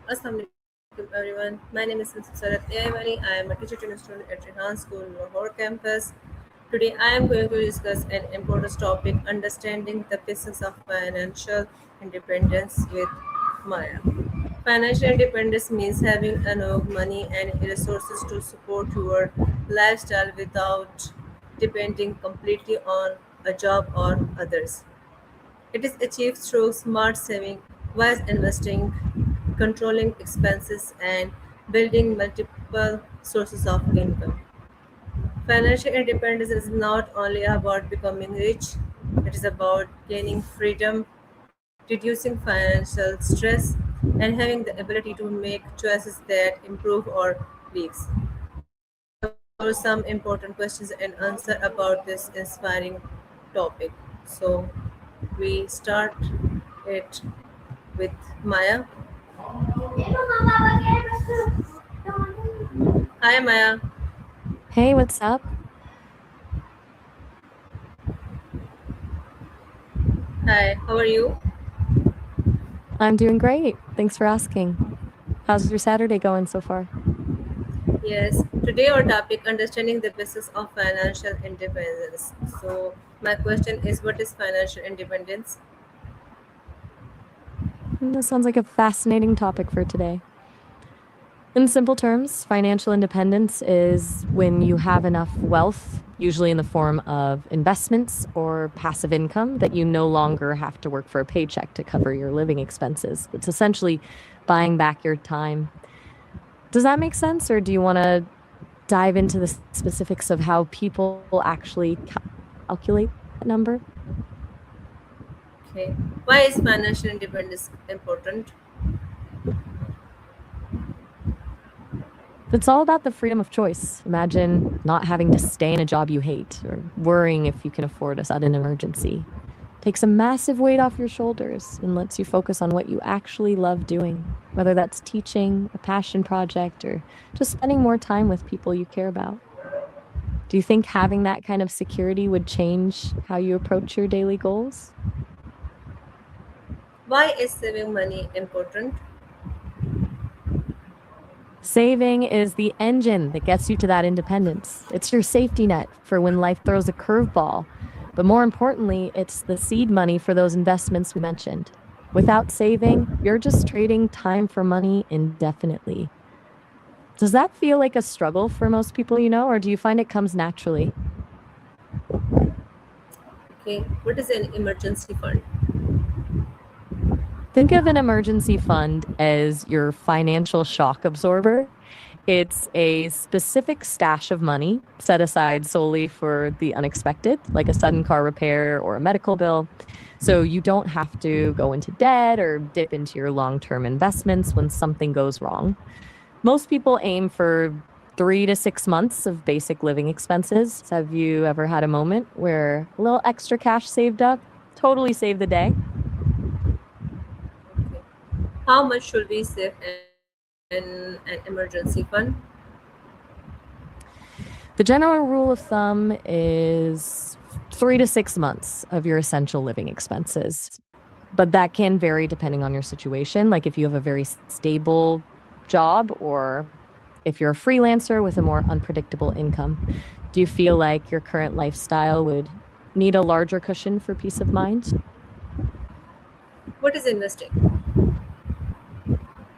Assalamu alaikum everyone. My name is Mrs. Sarat Ayawani. I am a teacher training student at Rehan School, Lahore campus. Today I am going to discuss an important topic, understanding the business of financial independence with Maya. Financial independence means having enough money and resources to support your lifestyle without depending completely on a job or others. It is achieved through smart saving, wise investing, controlling expenses, and building multiple sources of income. Financial independence is not only about becoming rich, it is about gaining freedom, reducing financial stress, and having the ability to make choices that improve our lives. Today, we will cover some important questions and answer about this inspiring topic. So, we start it with Maya. Hi, Maya. Hey, what's up? Hi, how are you? I'm doing great. Thanks for asking. How's your Saturday going so far? Yes, today our topic understanding the basis of financial independence. So, my question is what is financial independence? This sounds like a fascinating topic for today. In simple terms, financial independence is when you have enough wealth, usually in the form of investments or passive income, that you no longer have to work for a paycheck to cover your living expenses. It's essentially buying back your time. Does that make sense, or do you want to dive into the specifics of how people actually calculate that number? Okay. Why is financial independence important? It's all about the freedom of choice. Imagine not having to stay in a job you hate or worrying if you can afford a sudden emergency. Takes a massive weight off your shoulders and lets you focus on what you actually love doing, whether that's teaching, a passion project, or just spending more time with people you care about. Do you think having that kind of security would change how you approach your daily goals? Why is saving money important? Saving is the engine that gets you to that independence. It's your safety net for when life throws a curveball. But more importantly, it's the seed money for those investments we mentioned. Without saving, you're just trading time for money indefinitely. Does that feel like a struggle for most people you know, or do you find it comes naturally? Okay. What is an emergency fund? Think of an emergency fund as your financial shock absorber. It's a specific stash of money set aside solely for the unexpected, like a sudden car repair or a medical bill. So you don't have to go into debt or dip into your long term investments when something goes wrong. Most people aim for 3 to 6 months of basic living expenses. Have you ever had a moment where a little extra cash saved up totally saved the day? Okay. How much should we save in an emergency fund? The general rule of thumb is 3 to 6 months of your essential living expenses. But that can vary depending on your situation. Like if you have a very stable job or if you're a freelancer with a more unpredictable income. Do you feel like your current lifestyle would need a larger cushion for peace of mind? What is investing?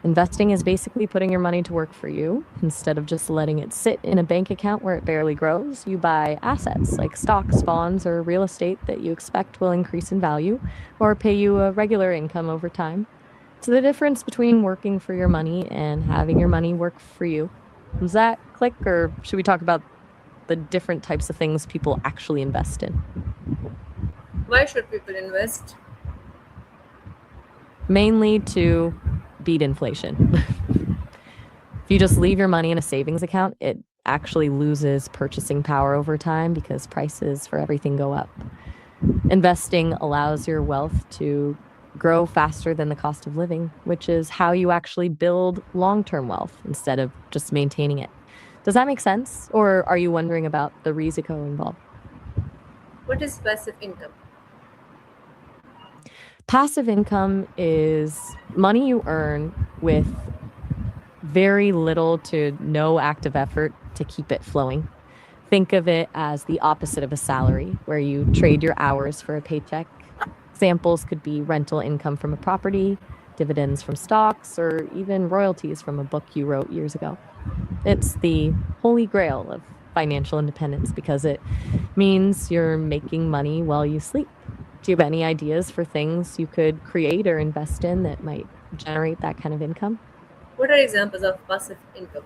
Investing is basically putting your money to work for you. Instead of just letting it sit in a bank account where it barely grows, you buy assets like stocks, bonds, or real estate that you expect will increase in value or pay you a regular income over time. So the difference between working for your money and having your money work for you. Does that click, or should we talk about the different types of things people actually invest in? Why should people invest? Mainly to beat inflation. If you just leave your money in a savings account, it actually loses purchasing power over time because prices for everything go up. Investing allows your wealth to grow faster than the cost of living, which is how you actually build long term wealth instead of just maintaining it. Does that make sense? Or are you wondering about the risiko involved? What is passive income? Passive income is money you earn with very little to no active effort to keep it flowing. Think of it as the opposite of a salary, where you trade your hours for a paycheck. Examples could be rental income from a property, dividends from stocks, or even royalties from a book you wrote years ago. It's the holy grail of financial independence because it means you're making money while you sleep. Do you have any ideas for things you could create or invest in that might generate that kind of income? What are examples of passive income?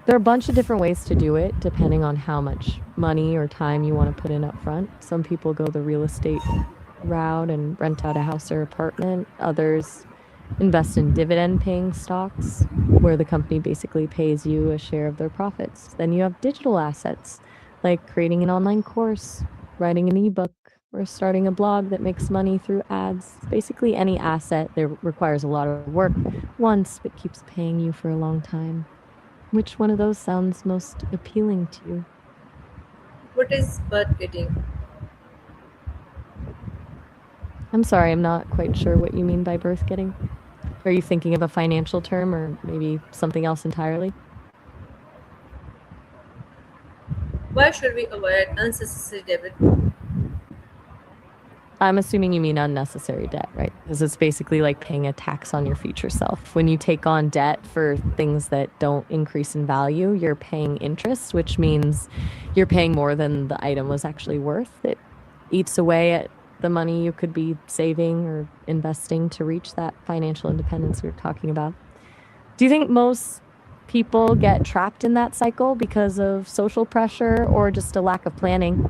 There are a bunch of different ways to do it depending on how much money or time you want to put in up front. Some people go the real estate route and rent out a house or apartment. Others invest in dividend paying stocks where the company basically pays you a share of their profits. Then you have digital assets like creating an online course, writing an ebook, or starting a blog that makes money through ads. Basically, any asset that requires a lot of work once but keeps paying you for a long time. Which one of those sounds most appealing to you? What is budgeting? I'm sorry, I'm not quite sure what you mean by birth getting. Are you thinking of a financial term or maybe something else entirely? Why should we avoid unnecessary debt? I'm assuming you mean unnecessary debt, right? Because it's basically like paying a tax on your future self. When you take on debt for things that don't increase in value, you're paying interest, which means you're paying more than the item was actually worth. It eats away at the money you could be saving or investing to reach that financial independence we were talking about. Do you think most people get trapped in that cycle because of social pressure or just a lack of planning?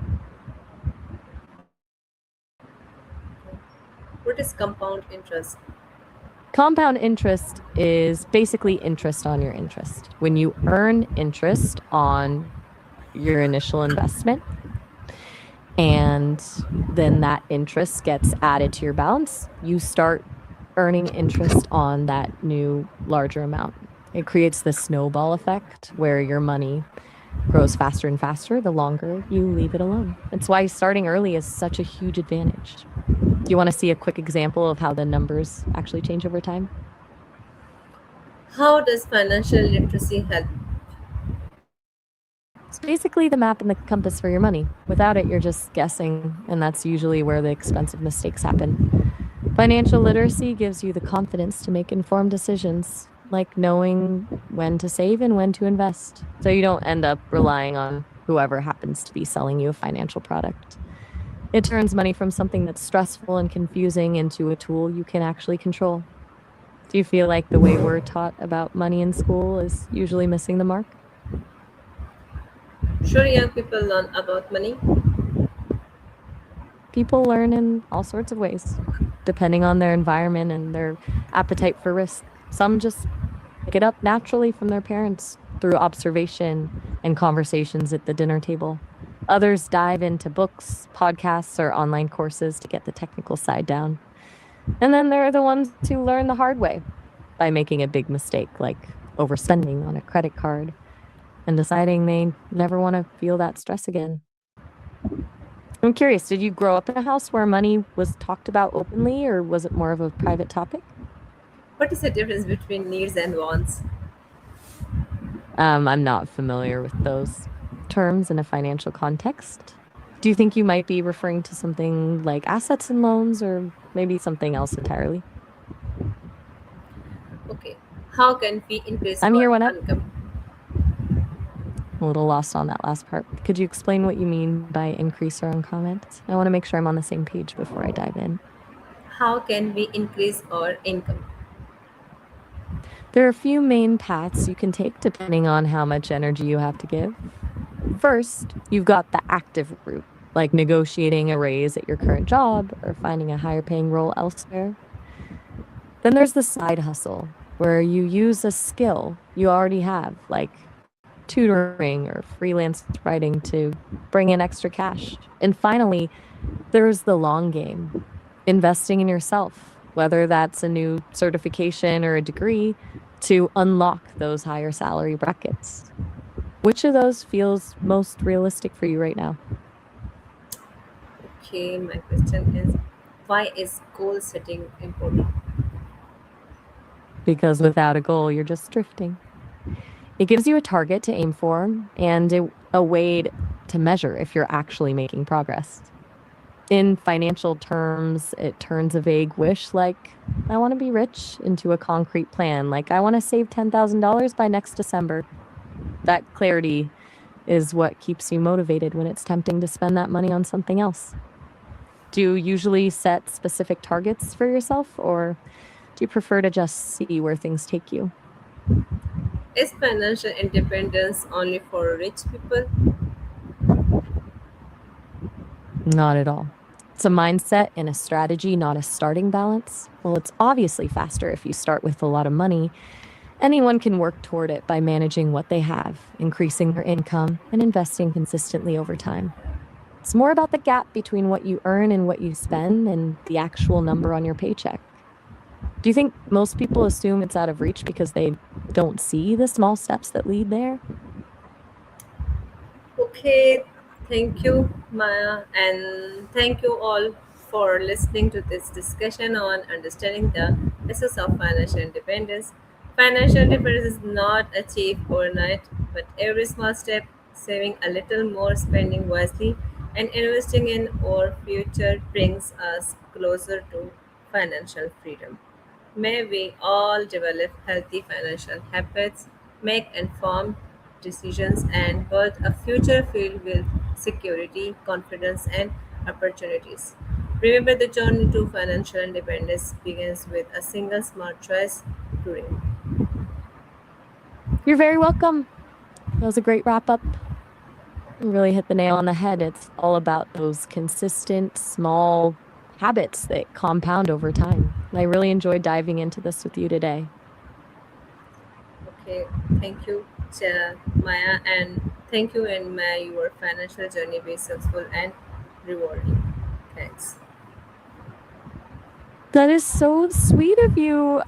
What is compound interest? Compound interest is basically interest on your interest. When you earn interest on your initial investment, and then that interest gets added to your balance, you start earning interest on that new larger amount. It creates the snowball effect where your money grows faster and faster the longer you leave it alone. That's why starting early is such a huge advantage. Do you want to see a quick example of how the numbers actually change over time? How does financial literacy help? It's basically the map and the compass for your money. Without it, you're just guessing, and that's usually where the expensive mistakes happen. Financial literacy gives you the confidence to make informed decisions, like knowing when to save and when to invest, so you don't end up relying on whoever happens to be selling you a financial product. It turns money from something that's stressful and confusing into a tool you can actually control. Do you feel like the way we're taught about money in school is usually missing the mark? Should young people learn about money? People learn in all sorts of ways, depending on their environment and their appetite for risk. Some just pick it up naturally from their parents through observation and conversations at the dinner table. Others dive into books, podcasts, or online courses to get the technical side down. And then there are the ones who learn the hard way by making a big mistake, like overspending on a credit card and deciding they never want to feel that stress again. I'm curious, did you grow up in a house where money was talked about openly, or was it more of a private topic? What is the difference between needs and wants? I'm not familiar with those terms in a financial context. Do you think you might be referring to something like assets and loans, or maybe something else entirely? Okay. How can we increase I'm our here whenever. income? A little lost on that last part. Could you explain what you mean by increase or uncomment? I want to make sure I'm on the same page before I dive in. How can we increase our income? There are a few main paths you can take depending on how much energy you have to give. First, you've got the active route, like negotiating a raise at your current job or finding a higher paying role elsewhere. Then there's the side hustle, where you use a skill you already have, like tutoring or freelance writing to bring in extra cash. And finally, there's the long game, investing in yourself, whether that's a new certification or a degree to unlock those higher salary brackets. Which of those feels most realistic for you right now? Okay, my question is, why is goal setting important? because without a goal, you're just drifting. It gives you a target to aim for and a way to measure if you're actually making progress. In financial terms, it turns a vague wish like, I want to be rich, into a concrete plan, like, I want to save $10,000 by next December. That clarity is what keeps you motivated when it's tempting to spend that money on something else. Do you usually set specific targets for yourself, or do you prefer to just see where things take you? Is financial independence only for rich people? Not at all. It's a mindset and a strategy, not a starting balance. Well, it's obviously faster if you start with a lot of money. Anyone can work toward it by managing what they have, increasing their income, and investing consistently over time. It's more about the gap between what you earn and what you spend and the actual number on your paycheck. Do you think most people assume it's out of reach because they don't see the small steps that lead there? Okay, thank you, Maya, and thank you all for listening to this discussion on understanding the essence of financial independence. Financial independence is not achieved overnight, but every small step, saving a little more, spending wisely, and investing in our future brings us closer to financial freedom. May we all develop healthy financial habits, make informed decisions, and build a future filled with security, confidence, and opportunities. Remember, the journey to financial independence begins with a single smart choice today. You're very welcome. That was a great wrap up. You really hit the nail on the head. It's all about those consistent, small habits that compound over time. I really enjoyed diving into this with you today. Okay, thank you, Maya, and thank you, and may your financial journey be successful and rewarding. Thanks. That is so sweet of you.